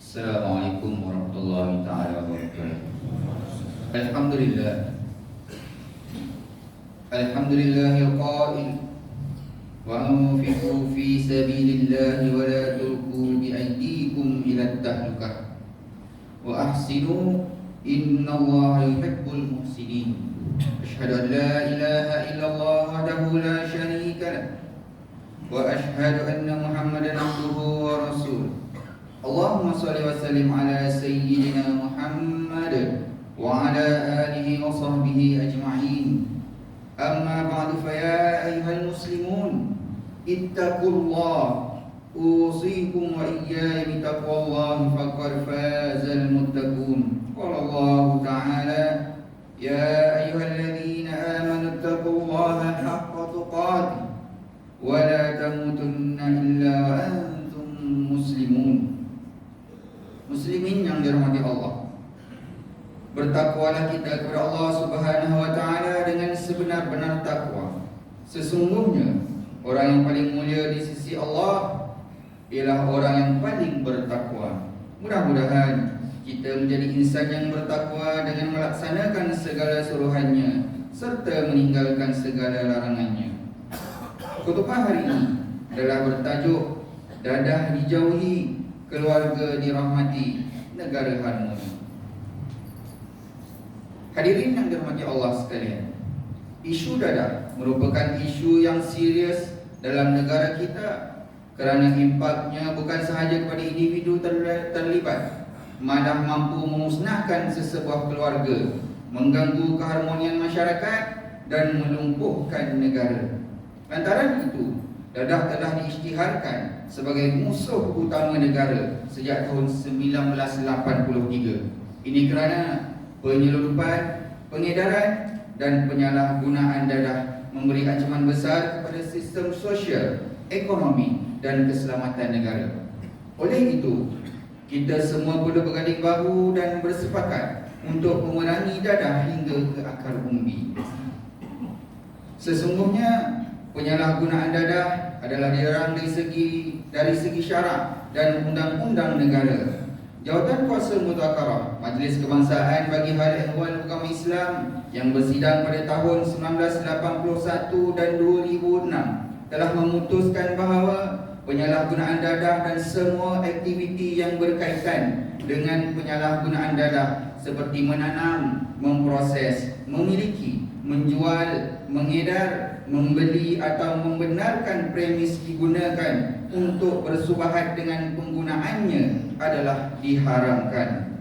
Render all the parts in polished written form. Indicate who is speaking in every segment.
Speaker 1: Assalamualaikum warahmatullahi taala wabarakatuh. Alhamdulillah. Alhamdulillahil qail wa anfiqu fi sabilillahi wa la tulqu bi aydikum ila tahlukah wa ahsinu innallaha yuhibbul muhsinin. Asyhadu an la ilaha illallah wahdahu la syarika lah wa asyhadu anna Muhammadan abduhu wa rasuluh. Allahumma salli wa sallim ala sayyidina Muhammad wa ala alihi wa sahbihi ajma'in. Amma ba'du, fa ya ayyuhal muslimun ittaqullah usikum wa iyaya bitaqwallahi faqad fazal muttaqun. Qala Allah ta'ala ya ayyuhalladzina amanu ittaqullaha haqqa tuqatih wa la tamutunna illa wa antum muslimun. Muslimin yang dirahmati Allah, bertakwalah kita kepada Allah Subhanahu wa taala dengan sebenar-benar takwa. Sesungguhnya orang yang paling mulia di sisi Allah ialah orang yang paling bertakwa. Mudah-mudahan kita menjadi insan yang bertakwa dengan melaksanakan segala suruhannya serta meninggalkan segala larangannya. Khutbah hari ini adalah bertajuk dadah dijauhi, keluarga dirahmati, negara harmoni. Hadirin yang dirahmati Allah sekalian, isu dadah merupakan isu yang serius dalam negara kita kerana impaknya bukan sahaja kepada individu terlibat, malah mampu memusnahkan sesebuah keluarga, mengganggu keharmonian masyarakat dan melumpuhkan negara. Lantaran itu, dadah telah diisytiharkan sebagai musuh utama negara sejak tahun 1983. Ini kerana penyelundupan, pengedaran dan penyalahgunaan dadah memberi ancaman besar kepada sistem sosial, ekonomi dan keselamatan negara. Oleh itu, kita semua perlu berganding bahu dan bersepakat untuk memerangi dadah hingga ke akar umbi. Sesungguhnya penyalahgunaan dadah adalah dilarang dari segi syarak dan undang-undang negara. Jawatan Kuasa Mudzakarah Majlis Kebangsaan bagi Hal Ehwal Hukam Islam yang bersidang pada tahun 1981 dan 2006 telah memutuskan bahawa penyalahgunaan dadah dan semua aktiviti yang berkaitan dengan penyalahgunaan dadah seperti menanam, memproses, memiliki, menjual, mengedar, membeli atau membenarkan premis digunakan untuk bersubahat dengan penggunaannya adalah diharamkan.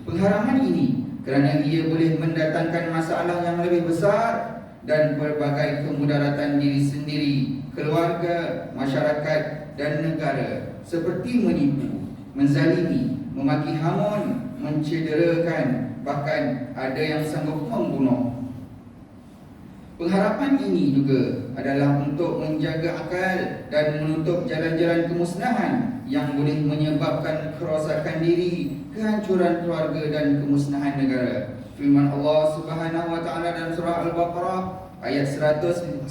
Speaker 1: Pengharaman ini kerana ia boleh mendatangkan masalah yang lebih besar dan berbagai kemudaratan diri sendiri, keluarga, masyarakat dan negara, seperti menipu, menzalimi, memaki hamun, mencederakan, bahkan ada yang sanggup membunuh. Pengharapan ini juga adalah untuk menjaga akal dan menutup jalan-jalan kemusnahan yang boleh menyebabkan kerosakan diri, kehancuran keluarga dan kemusnahan negara. Firman Allah Subhanahu wa taala dalam surah Al-Baqarah ayat 195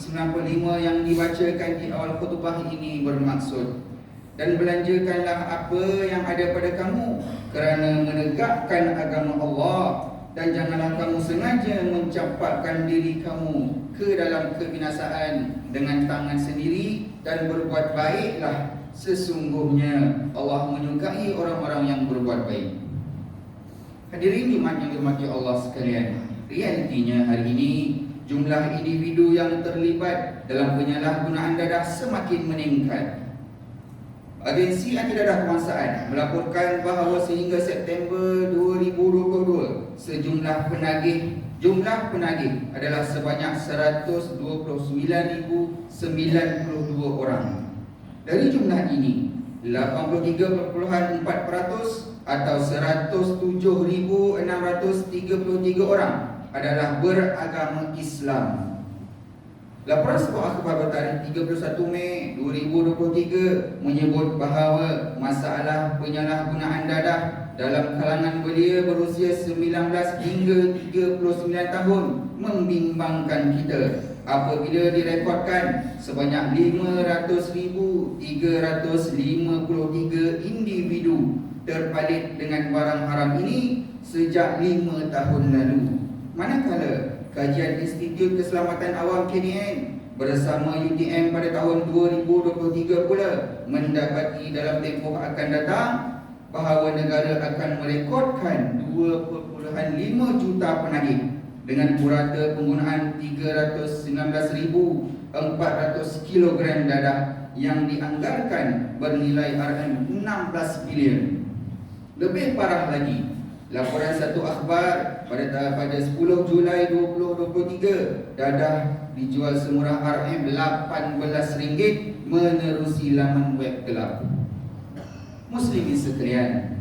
Speaker 1: yang dibacakan di awal khutbah ini bermaksud, dan belanjakanlah apa yang ada pada kamu kerana menegakkan agama Allah, dan janganlah kamu sengaja mencampakkan diri kamu ke dalam kebinasaan dengan tangan sendiri, dan berbuat baiklah, sesungguhnya Allah menyukai orang-orang yang berbuat baik. Hadirin jemaat yang dirahmati Allah sekalian, realitinya hari ini jumlah individu yang terlibat dalam penyalahgunaan dadah semakin meningkat. Agensi Anti Dadah Kebangsaan melaporkan bahawa sehingga September 2022 jumlah penagih adalah sebanyak 129,092 orang. Dari jumlah ini, 83.4% atau 107,633 orang adalah beragama Islam. Laporan sebuah akhbar bertarikh 31 Mei 2023 menyebut bahawa masalah penyalahgunaan dadah dalam kalangan belia berusia 19 hingga 39 tahun membimbangkan kita apabila direkodkan sebanyak 500,353 individu terpalit dengan barang haram ini sejak 5 tahun lalu. Manakala kajian Institut Keselamatan Awam KDN bersama UTM pada tahun 2023 pula mendapati dalam tempoh akan datang bahawa negara akan merekodkan 2.5 juta penagih dengan purata penggunaan 319,400 kilogram dadah yang dianggarkan bernilai RM16 bilion. Lebih parah lagi, laporan Satu Akhbar pada 10 Julai 2023, dadah dijual semurah RM18 menerusi laman web gelap. Muslimin sekalian,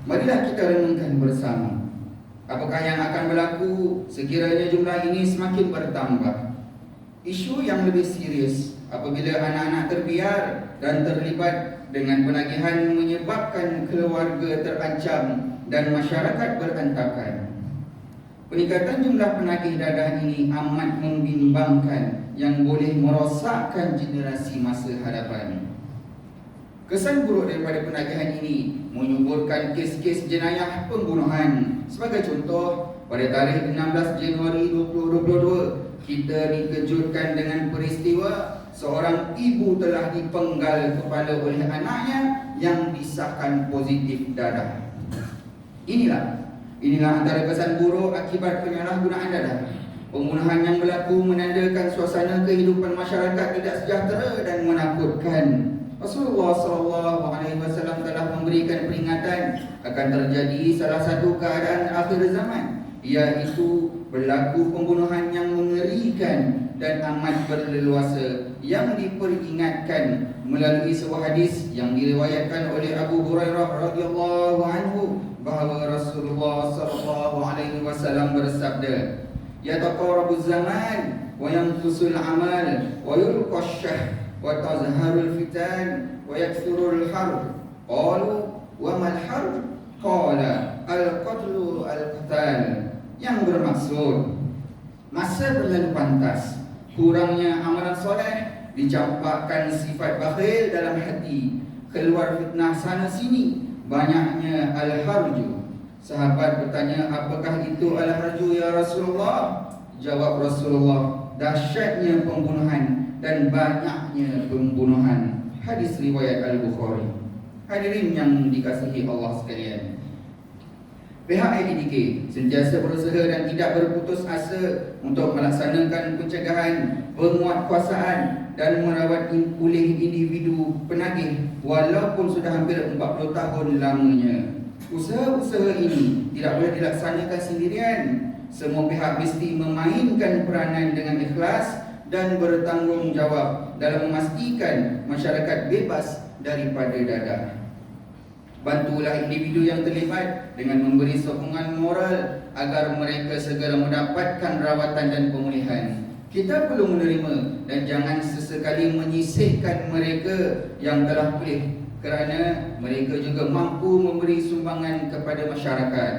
Speaker 1: marilah kita renungkan bersama, apakah yang akan berlaku sekiranya jumlah ini semakin bertambah. Isu yang lebih serius apabila anak-anak terbiar dan terlibat dengan penagihan menyebabkan keluarga terancam dan masyarakat berantakan. Peningkatan jumlah penagih dadah ini amat membimbangkan yang boleh merosakkan generasi masa hadapan. Kesan buruk daripada penagihan ini menyuburkan kes-kes jenayah pembunuhan. Sebagai contoh, pada tarikh 16 Januari 2022, kita dikejutkan dengan peristiwa seorang ibu telah dipenggal kepala oleh anaknya yang disahkan positif dadah. Inilah antara kesan buruk akibat penyalahgunaan dadah. Pembunuhan yang berlaku menandakan suasana kehidupan masyarakat tidak sejahtera dan menakutkan. Rasulullah SAW telah memberikan peringatan akan terjadi salah satu keadaan akhir zaman, iaitu berlaku pembunuhan yang mengerikan dan amat berleluasa yang diperingatkan melalui sebuah hadis yang diriwayatkan oleh Abu Hurairah radhiyallahu anhu bahawa Rasulullah SAW bersabda, "Yataqarabuz zaman wa yanqusul amal wa yulqash syah wa tazharul fitan wa yakthurul harb." Qalu wa mal harb? Qala al-qatlu al-qital. Yang bermaksud masa berlalu pantas, kurangnya amalan soleh, dicampakkan sifat bakhil dalam hati, keluar fitnah sana sini, banyaknya al-harju. Sahabat bertanya, apakah itu al-harju ya Rasulullah? Jawab Rasulullah, dahsyatnya pembunuhan dan banyaknya pembunuhan. Hadis riwayat Al-Bukhari. Hadirin yang dikasihi Allah sekalian, pihak IDDK sentiasa berusaha dan tidak berputus asa untuk melaksanakan pencegahan, penguatkuasaan dan merawat pulih individu penagih walaupun sudah hampir 40 tahun lamanya. Usaha-usaha ini tidak boleh dilaksanakan sendirian. Semua pihak mesti memainkan peranan dengan ikhlas dan bertanggungjawab dalam memastikan masyarakat bebas daripada dadah. Bantulah individu yang terlibat dengan memberi sokongan moral agar mereka segera mendapatkan rawatan dan pemulihan. Kita perlu menerima dan jangan sesekali menyisihkan mereka yang telah pulih, kerana mereka juga mampu memberi sumbangan kepada masyarakat.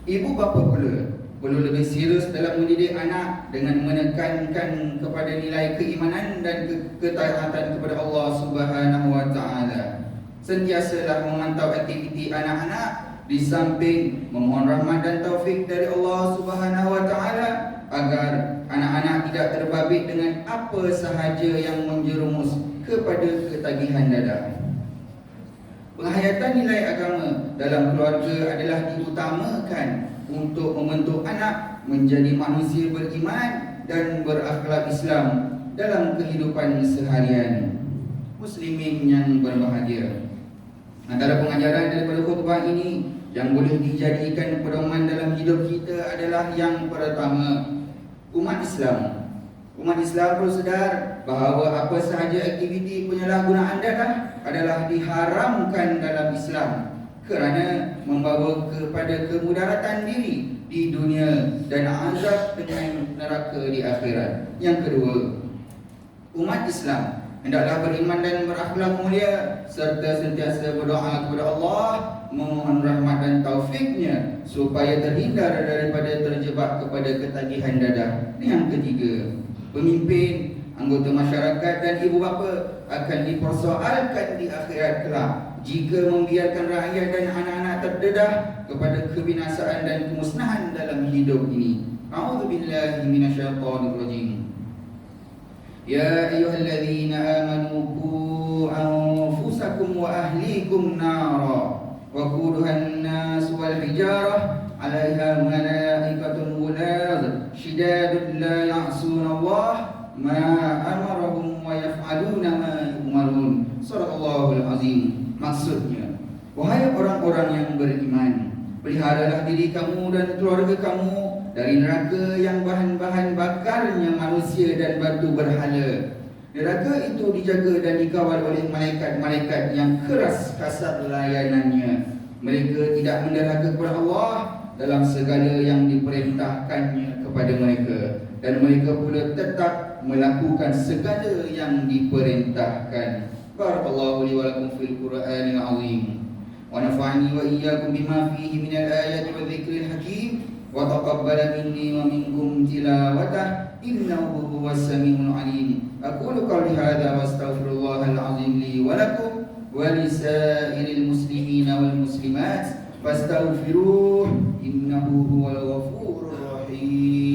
Speaker 1: Ibu bapa pula perlu lebih serius dalam mendidik anak dengan menekankan kepada nilai keimanan dan ketaatan kepada Allah Subhanahu wa taala. Sentiasalah memantau aktiviti anak-anak di samping memohon rahmat dan taufik dari Allah Subhanahu wa taala agar anak-anak tidak terbabit dengan apa sahaja yang menjerumus kepada ketagihan dadah. Penghayatan nilai agama dalam keluarga adalah diutamakan untuk membentuk anak menjadi manusia beriman dan berakhlak Islam dalam kehidupan seharian. Muslimin yang berbahagia, antara pengajaran daripada khutbah ini yang boleh dijadikan pedoman dalam hidup kita adalah yang pertama, umat Islam perlu sedar bahawa apa sahaja aktiviti penyalahgunaan dadah adalah diharamkan dalam Islam kerana membawa kepada kemudaratan diri di dunia dan azab dengan neraka di akhirat. Yang kedua, umat Islam hendaklah beriman dan berakhlak mulia serta sentiasa berdoa kepada Allah memohon rahmat dan taufiknya supaya terhindar daripada terjebak kepada ketagihan dadah. Yang ketiga, pemimpin anggota masyarakat dan ibu bapa akan dipersoalkan di akhirat kelak jika membiarkan rakyat dan anak-anak terdedah kepada kebinasaan dan kemusnahan dalam hidup ini. A'udzubillahi minasyaitonirrajim. Ya ayyuhalladzina amanu qu anfusakum wa ahlikum nara wa quduhan nas wal hijarah 'alaiha malaikatun ghulaz shidadun la ya'suna Allah ma amarahum wa yaf'aluna ma yu'marun. Sadaqallahul azim. Maksudnya, wahai orang-orang yang beriman, peliharalah diri kamu dan keluarga kamu dari neraka yang bahan-bahan bakarnya manusia dan batu berhala. Neraka itu dijaga dan dikawal oleh malaikat-malaikat yang keras kasar layanannya. Mereka tidak menderhaka kepada Allah dalam segala yang diperintahkannya kepada mereka, dan mereka pula tetap melakukan segala yang diperintahkan. Barakallahu li wa lakum fil Qur'anil azim wa nafa'ani wa iyyakum bima fihi minal ayati wa dzikril hakim wa taqabbala minni wa minkum tilawatah innahu huwas samiul alim. Aqulu qawli hadza wa astaghfirullahal azim li wa lakum wa lisairil muslimina wal muslimat fastaghfiruh innahu huwal ghafurur rahim.